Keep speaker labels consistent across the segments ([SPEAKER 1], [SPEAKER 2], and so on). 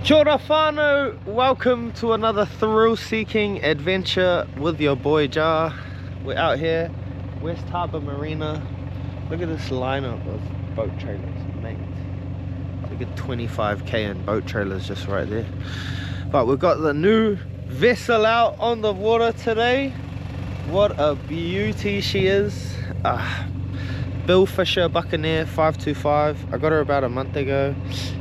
[SPEAKER 1] Kia ora whānau, welcome to another thrill-seeking adventure with your boy Jar. We're out here, West Harbour Marina. Look at this lineup of boat trailers, mate. It's like a 25k in boat trailers just right there. But we've got the new vessel out on the water today. What a beauty she is. Bill Fisher Buccaneer 525. I got her about a month ago.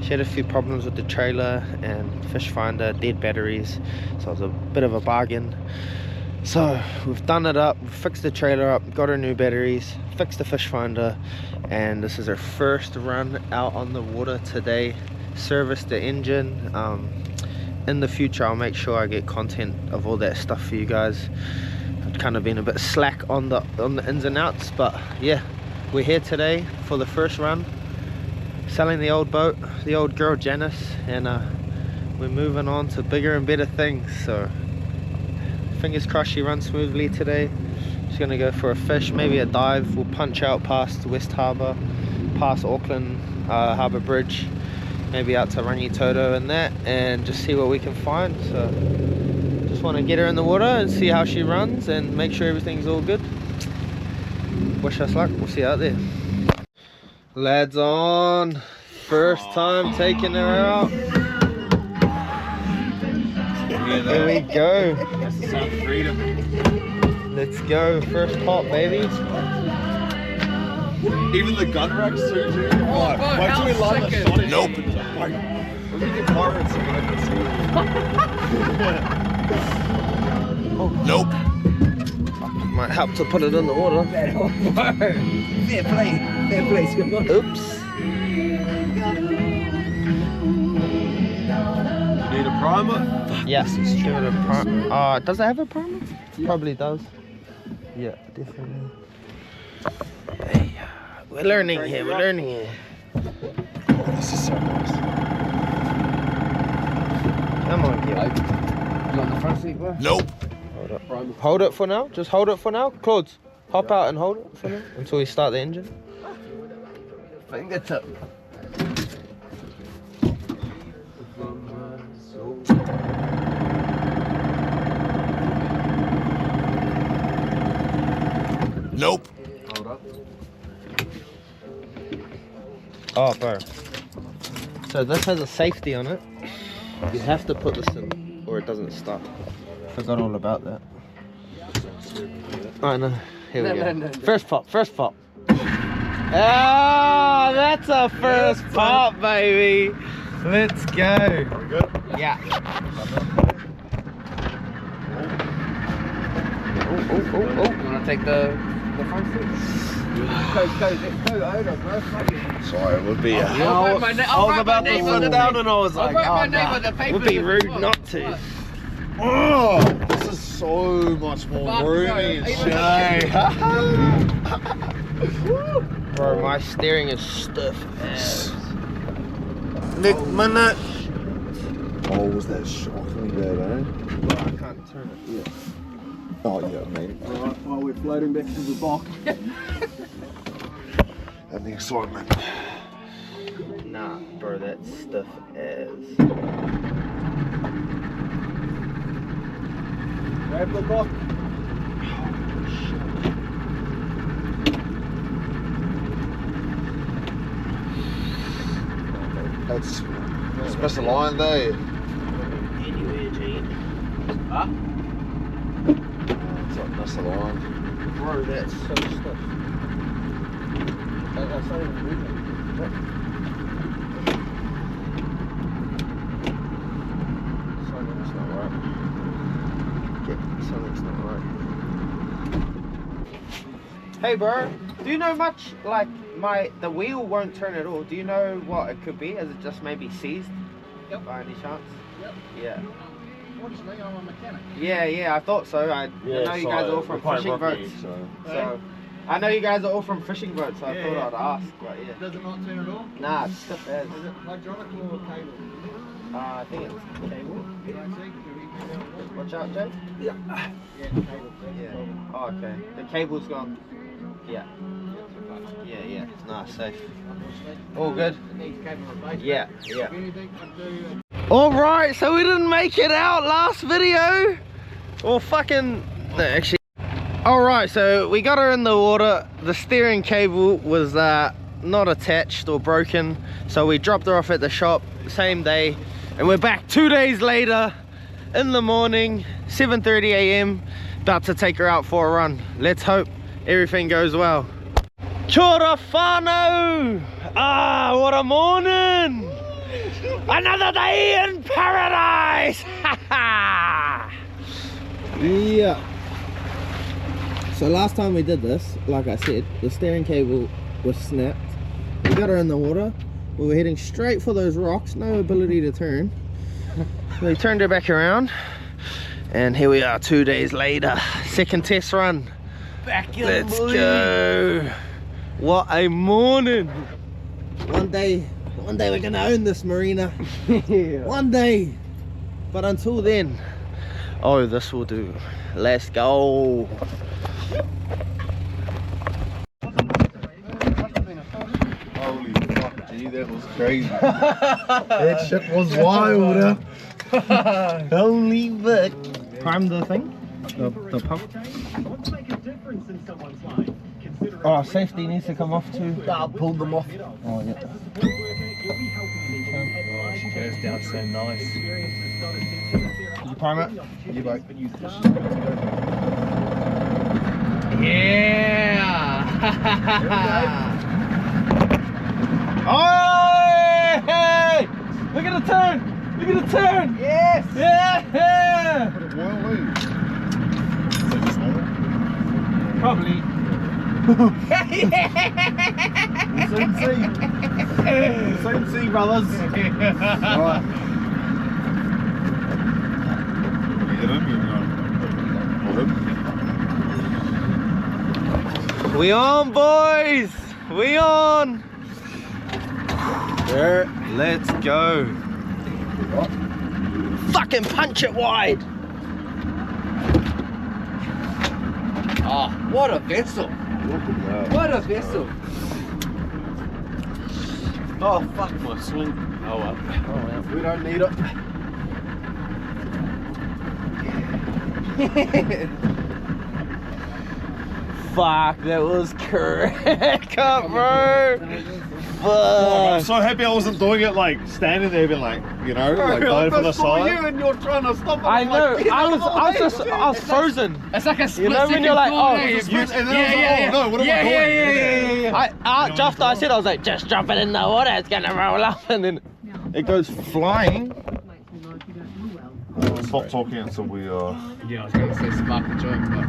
[SPEAKER 1] She had a few problems with the trailer and fish finder, dead batteries, so it was a bit of a bargain. So we've done it up, we've fixed the trailer up, got her new batteries, fixed the fish finder, and this is her first run out on the water today. Serviced the engine. In the future I'll make sure I get content of all that stuff for you guys. I've kind of been a bit slack on the ins and outs, but yeah, we're here today for the first run, selling the old boat, the old girl Janice, and we're moving on to bigger and better things. So fingers crossed she runs smoothly today. She's gonna go for a fish, maybe a dive. We'll punch out past West Harbour, past Auckland Harbour Bridge, maybe out to Rangitoto and that, and just see what we can find. So just want to get her in the water and see how she runs and make sure everything's all good. Wish us luck, we'll see you out there. Lads on, first time taking her out. Here we go. Let's go, first pop, baby.
[SPEAKER 2] Even the gun rack suit you. Why do we line the shot in? Nope. We can carve it so we can see.
[SPEAKER 1] Nope. Might help to put it in the water.
[SPEAKER 3] Fair play, skipper.
[SPEAKER 1] Oops.
[SPEAKER 2] You need a primer?
[SPEAKER 1] Yes, give it a primer. Does it have a primer? Yeah. Probably does. Yeah, definitely. Hey, we're learning here, we're learning here.
[SPEAKER 2] Oh, this is so nice.
[SPEAKER 1] Come on, kid.
[SPEAKER 3] You on the front seat, bro?
[SPEAKER 2] Nope.
[SPEAKER 1] Hold it for now. Just hold it for now. Claude, hop out and hold it for now until we start the engine.
[SPEAKER 3] Fingertip.
[SPEAKER 2] Nope.
[SPEAKER 3] Hold up.
[SPEAKER 1] Oh, bro. So this has a safety on it. You have to put this in or it doesn't start. Forgot all about that. I know. Here we go.
[SPEAKER 3] No.
[SPEAKER 1] First pop, first pop. Ah, that's a first pop, baby. Let's go.
[SPEAKER 2] Are we good?
[SPEAKER 1] Yeah. Oh.
[SPEAKER 3] You wanna take the front seat? Go, hold bro.
[SPEAKER 2] Sorry, it would be.
[SPEAKER 1] I was about to sit down and I was like, would be rude not to.
[SPEAKER 2] Oh, this is so much more roomy and shiny.
[SPEAKER 1] Bro, my steering is stiff as.
[SPEAKER 2] Nick minute. Oh, was that shockingly bad, eh?
[SPEAKER 1] Bro, I can't turn it.
[SPEAKER 2] Yeah. Oh, yeah, mate.
[SPEAKER 3] Alright, while we're floating back to the dock.
[SPEAKER 2] And the excitement.
[SPEAKER 1] Nah, bro, that's stiff as.
[SPEAKER 3] Grab the dock.
[SPEAKER 2] That's special line day.
[SPEAKER 1] Anyway, Gene.
[SPEAKER 3] Huh?
[SPEAKER 2] It's like that's a line.
[SPEAKER 1] Bro, that's so stiff. That's not even moving. Something's not right. Something's not right. Hey, bro, do you know much, like, the wheel won't turn at all. Do you know what it could be? Is it just maybe seized?
[SPEAKER 3] Yep.
[SPEAKER 1] By any chance?
[SPEAKER 3] Yep.
[SPEAKER 1] Yeah.
[SPEAKER 3] Fortunately, I'm a mechanic.
[SPEAKER 1] Yeah, I thought so. I know you guys are all from fishing boats. So I know you guys are all from fishing boats, so I thought I'd ask, but yeah.
[SPEAKER 3] Does it not turn at all?
[SPEAKER 1] Nah, it's stiff as.
[SPEAKER 3] Is it hydraulic or cable?
[SPEAKER 1] I think it's cable. Watch out, Jay.
[SPEAKER 3] Yeah, cable.
[SPEAKER 1] Yeah. Oh, okay. The cable's gone. Yeah. Yeah. Nah, safe. All good.
[SPEAKER 3] It needs cable replacement.
[SPEAKER 1] Yeah.
[SPEAKER 3] If anything, I'd do
[SPEAKER 1] Alright, so we didn't make it out last video. Or fucking... No, actually... Alright, so we got her in the water. The steering cable was not attached or broken. So we dropped her off at the shop same day. And we're back 2 days later in the morning, 7:30 AM. About to take her out for a run. Let's hope everything goes well. Kia ora whānau! Ah, what a morning! Another day in paradise! Yeah. So last time we did this, like I said, the steering cable was snapped. We got her in the water. We were heading straight for those rocks, no ability to turn. We turned her back around, and here we are 2 days later. Second test run. Back in. Let's go. What a morning. One day we're gonna own this marina. Yeah. One day. But until then, oh, this will do. Let's go.
[SPEAKER 2] Holy fuck, G, that was crazy. That shit was wild.
[SPEAKER 1] Holy fuck. Prime the thing? The pump? Oh, safety needs to come off too.
[SPEAKER 2] I pulled them off.
[SPEAKER 1] Oh, yeah.
[SPEAKER 3] She goes down so nice.
[SPEAKER 1] Did you prime it?
[SPEAKER 2] You like.
[SPEAKER 3] Yeah!
[SPEAKER 1] Oh, hey! Look at the turn! Look at the turn!
[SPEAKER 3] Yes!
[SPEAKER 1] Yeah!
[SPEAKER 2] Put it one way. Is it just normal?
[SPEAKER 1] Probably.
[SPEAKER 2] Same sea, brothers. Alright. You hit him, you know.
[SPEAKER 1] We on, boys! We on! There, let's go. Fucking punch it wide!
[SPEAKER 3] Oh, what a vessel! What a vessel!
[SPEAKER 2] Oh, fuck my swing. Oh well. We don't need it.
[SPEAKER 1] Fuck, that was crack up, bro!
[SPEAKER 2] I'm
[SPEAKER 1] Fuck!
[SPEAKER 2] so happy I wasn't doing it like standing there being like, you know, like going for the side.
[SPEAKER 3] you and you're trying to stop it.
[SPEAKER 1] I know, I was frozen.
[SPEAKER 3] It's like a split
[SPEAKER 1] You know when you're like, oh,
[SPEAKER 2] And then I was like, oh no, what am I doing?
[SPEAKER 1] just after I said, I was like, just drop it in the water, it's gonna roll up, and then it goes flying.
[SPEAKER 2] Stop talking until we
[SPEAKER 3] Yeah, I was going to say spark the joint, but...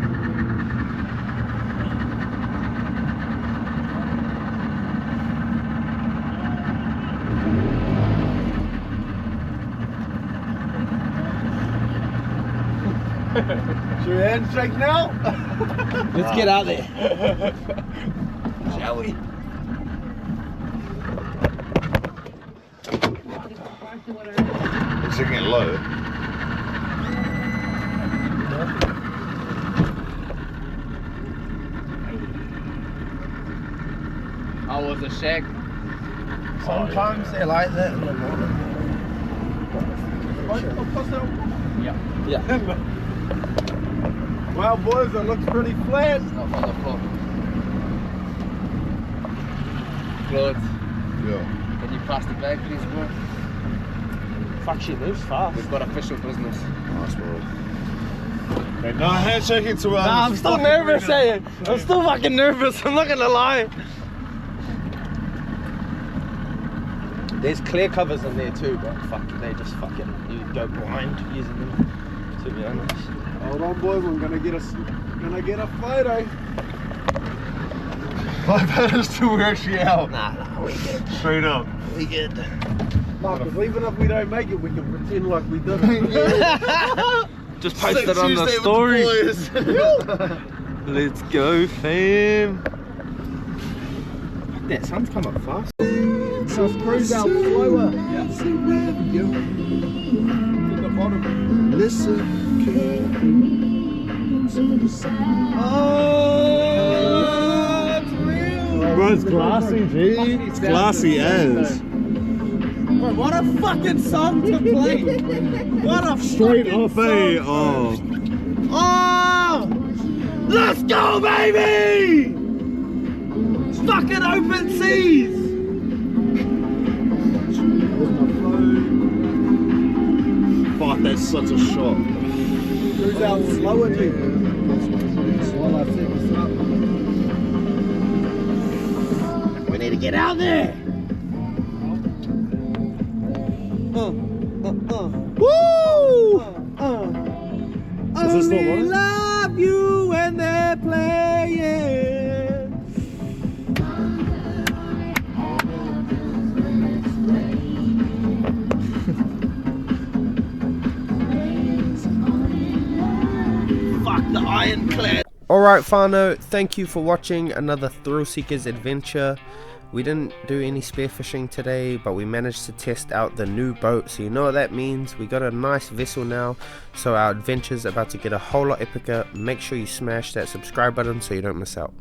[SPEAKER 2] Should we handshake now?
[SPEAKER 1] Let's get out there.
[SPEAKER 3] Shall we?
[SPEAKER 2] It's getting low.
[SPEAKER 3] I was a shack.
[SPEAKER 1] Sometimes they're like that in the water. Yeah.
[SPEAKER 2] Well, boys, it looks pretty flat.
[SPEAKER 3] It's not on the floor. Claude,
[SPEAKER 2] Yeah.
[SPEAKER 3] can you pass the bag, please, bro?
[SPEAKER 1] Fuck, she moves fast.
[SPEAKER 3] We've got official business.
[SPEAKER 2] Nice, bro. Okay, no handshaking to
[SPEAKER 1] Nah, I'm still nervous, eh? I'm still fucking nervous, I'm not gonna lie. There's clear covers in there too, but fuck, they just fucking, you go blind using them, to be honest.
[SPEAKER 2] Hold on, boys, I'm gonna get a photo. My photos too, we're actually out.
[SPEAKER 1] Nah, we good.
[SPEAKER 2] Straight up.
[SPEAKER 1] We good.
[SPEAKER 2] Marcus, even if we don't make it, we can pretend like we did.
[SPEAKER 1] Just post it on the story. Let's go, fam. Fuck, that sun's come up fast.
[SPEAKER 2] So cruise out slower. Yeah. To the bottom. Listen.
[SPEAKER 1] Oh,
[SPEAKER 2] Bro, it's glassy, G. It's glassy as.
[SPEAKER 1] Bro, Bro, what a fucking song to play! What a
[SPEAKER 2] Straight
[SPEAKER 1] fucking
[SPEAKER 2] off, eh?
[SPEAKER 1] song.
[SPEAKER 2] Oh.
[SPEAKER 1] Oh! Let's go, baby! Fucking open seas!
[SPEAKER 2] Fuck, that's such a shot.
[SPEAKER 1] Cruise out slower, dude. We need to get out there! Woo!
[SPEAKER 2] Is this still
[SPEAKER 1] Only
[SPEAKER 2] running?
[SPEAKER 1] love you when they're playing. Fuck the ironclad. Alright, whānau, thank you for watching another Thrill Seekers adventure. We didn't do any spearfishing today, but we managed to test out the new boat, so you know what that means. We got a nice vessel now, so our adventure's about to get a whole lot epicer. Make sure you smash that subscribe button so you don't miss out.